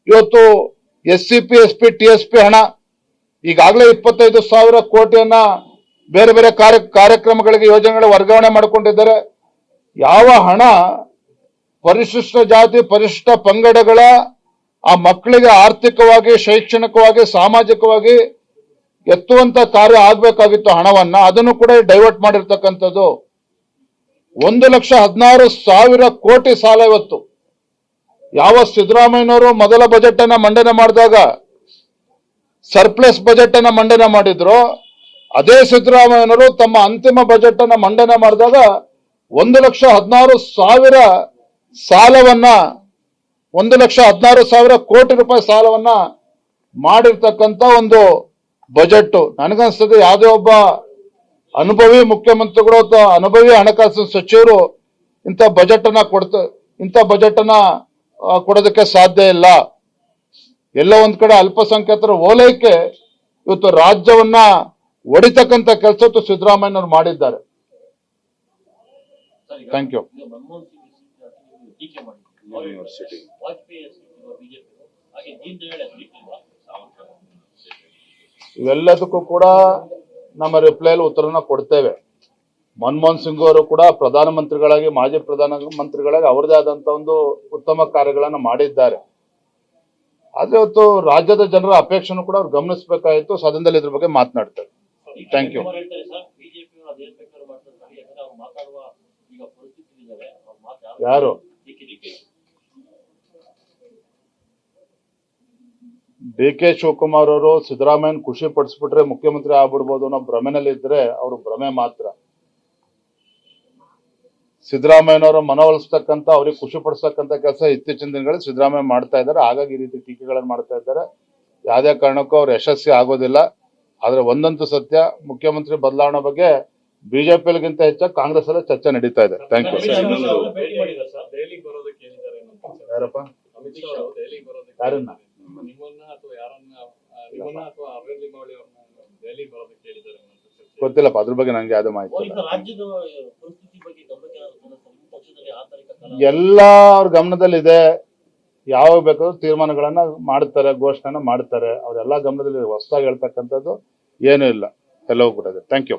ಇವತ್ತು SCP SP TSP ಹಣ ಈಗಾಗಲೇ 25,000 ಕೋಟಿಯನ್ನ ಬೇರೆ ಬೇರೆ ಕಾರ್ಯಕ್ರಮಗಳಿಗೆ ಯೋಜನೆಗಳಿಗೆ ವರ್ಗಾವಣೆ ಮಾಡಿಕೊಂಡಿದ್ದಾರೆ. ಯಾವ ಹಣ ಪರಿಶಿಷ್ಟ ಜಾತಿ ಪರಿಶಿಷ್ಟ ಪಂಗಡಗಳ ಆ ಮಕ್ಕಳಿಗೆ ಆರ್ಥಿಕವಾಗಿ ಶೈಕ್ಷಣಿಕವಾಗಿ ಸಾಮಾಜಿಕವಾಗಿ ಎತ್ತುವಂತ ಕಾರ್ಯ ಆಗ್ಬೇಕಾಗಿತ್ತು ಹಣವನ್ನ, ಅದನ್ನು ಕೂಡ ಡೈವರ್ಟ್ ಮಾಡಿರ್ತಕ್ಕಂಥದ್ದು. 1,16,000 ಕೋಟಿ ಸಾಲ ಇವತ್ತು. ಯಾವ ಸಿದ್ದರಾಮಯ್ಯನವರು ಮೊದಲ ಬಜೆಟ್ ಅನ್ನ ಮಂಡನೆ ಮಾಡಿದಾಗ ಸರ್ಪ್ಲಸ್ ಬಜೆಟ್ ಅನ್ನ ಮಂಡನೆ ಮಾಡಿದ್ರು, ಅದೇ ಸಿದ್ದರಾಮಯ್ಯನವರು ತಮ್ಮ ಅಂತಿಮ ಬಜೆಟ್ ಅನ್ನ ಮಂಡನೆ ಮಾಡಿದಾಗ 1,16,000 ಸಾಲವನ್ನ 1,16,000 ಕೋಟಿ ರೂಪಾಯಿ ಸಾಲವನ್ನ ಮಾಡಿರ್ತಕ್ಕಂಥ ಒಂದು ಬಜೆಟ್. ನನಗನ್ಸ್ತದೆ ಯಾವುದೇ ಒಬ್ಬ ಅನುಭವಿ ಮುಖ್ಯಮಂತ್ರಿಗಳು ಅಥವಾ ಅನುಭವಿ ಹಣಕಾಸು ಸಚಿವರು ಇಂಥ ಬಜೆಟ್ ಅನ್ನ ಕೊಡೋದಕ್ಕೆ ಸಾಧ್ಯ ಇಲ್ಲ. ಎಲ್ಲ ಒಂದ್ ಕಡೆ ಅಲ್ಪಸಂಖ್ಯಾತರ ಓಲೈಕೆ ಇವತ್ತು ರಾಜ್ಯವನ್ನ ಒಡಿತಕ್ಕಂಥ ಕೆಲಸ ಸಿದ್ದರಾಮಯ್ಯನವರು ಮಾಡಿದ್ದಾರೆ. Thank you. ಇವೆಲ್ಲದಕ್ಕೂ ಕೂಡ ನಮ್ಮ ರಿಪ್ಲೈಲಿ ಉತ್ತರನ ಕೊಡ್ತೇವೆ. ಮನಮೋಹನ್ ಸಿಂಗ್ ಅವರು ಕೂಡ ಪ್ರಧಾನಮಂತ್ರಿಗಳಾಗಿ ಮಾಜಿ ಪ್ರಧಾನಮಂತ್ರಿಗಳಾಗಿ ಅವರದೇ ಆದಂತ ಒಂದು ಉತ್ತಮ ಕಾರ್ಯಗಳನ್ನು ಮಾಡಿದ್ದಾರೆ. ಆದ್ರೆ ಇವತ್ತು ರಾಜ್ಯದ ಜನರ ಅಪೇಕ್ಷೆನೂ ಕೂಡ ಅವ್ರು ಗಮನಿಸಬೇಕಾಯಿತು. ಸದನದಲ್ಲಿ ಇದ್ರ ಬಗ್ಗೆ ಮಾತನಾಡ್ತಾರೆ. Thank you. ಯಾರು DK ಶಿವಕುಮಾರ್ ಅವರು ಸಿದ್ದರಾಮಯ್ಯನ ಖುಷಿ ಪಡಿಸ್ಬಿಟ್ರೆ ಮುಖ್ಯಮಂತ್ರಿ ಆಗ್ಬಿಡ್ಬೋದು ಅನ್ನೋ ಭ್ರಮೆನಲ್ಲಿ ಇದ್ರೆ ಅವರು ಭ್ರಮೆ ಮಾತ್ರ. ಸಿದ್ದರಾಮಯ್ಯನವರ ಮನವೊಲಿಸ್ತಕ್ಕಂಥ ಅವ್ರಿಗೆ ಖುಷಿ ಪಡಿಸ್ತಕ್ಕಂಥ ಕೆಲಸ ಇತ್ತೀಚಿನ ದಿನಗಳಲ್ಲಿ ಸಿದ್ದರಾಮಯ್ಯ ಮಾಡ್ತಾ ಇದ್ದಾರೆ. ಹಾಗಾಗಿ ಈ ರೀತಿ ಟೀಕೆಗಳನ್ನು ಮಾಡ್ತಾ ಇದ್ದಾರೆ. ಯಾವುದೇ ಕಾರಣಕ್ಕೂ ಅವ್ರು ಯಶಸ್ವಿ ಆಗೋದಿಲ್ಲ. ಆದ್ರೆ ಒಂದಂತೂ ಸತ್ಯ, ಮುಖ್ಯಮಂತ್ರಿ ಬದಲಾವಣೆ ಬಗ್ಗೆ ಬಿಜೆಪಿಗಿಂತ ಹೆಚ್ಚಾಗಿ ಕಾಂಗ್ರೆಸ್ ಅಲ್ಲೇ ಚರ್ಚೆ ನಡೀತಾ ಇದೆ. Thank you. ಯಾರಪ್ಪ? ಯಾರನ್ನ? ಗೊತ್ತಿಲ್ಲಪ್ಪ, ಅದ್ರ ಬಗ್ಗೆ ನಂಗೆ ಯಾವ್ದು ಮಾಹಿತಿ ಎಲ್ಲ ಅವ್ರ ಗಮನದಲ್ಲಿದೆ. ಯಾವಾಗ ಬೇಕಾದ್ರೂ ತೀರ್ಮಾನಗಳನ್ನ ಮಾಡ್ತಾರೆ, ಘೋಷಣೆನ ಮಾಡ್ತಾರೆ. ಅವ್ರೆಲ್ಲಾ ಗಮನದಲ್ಲಿ ಹೊಸದಾಗಿ ಹೇಳ್ತಕ್ಕಂಥದ್ದು ಏನೂ ಇಲ್ಲ, ಎಲ್ಲವೂ ಕೂಡ ಇದೆ. Thank you.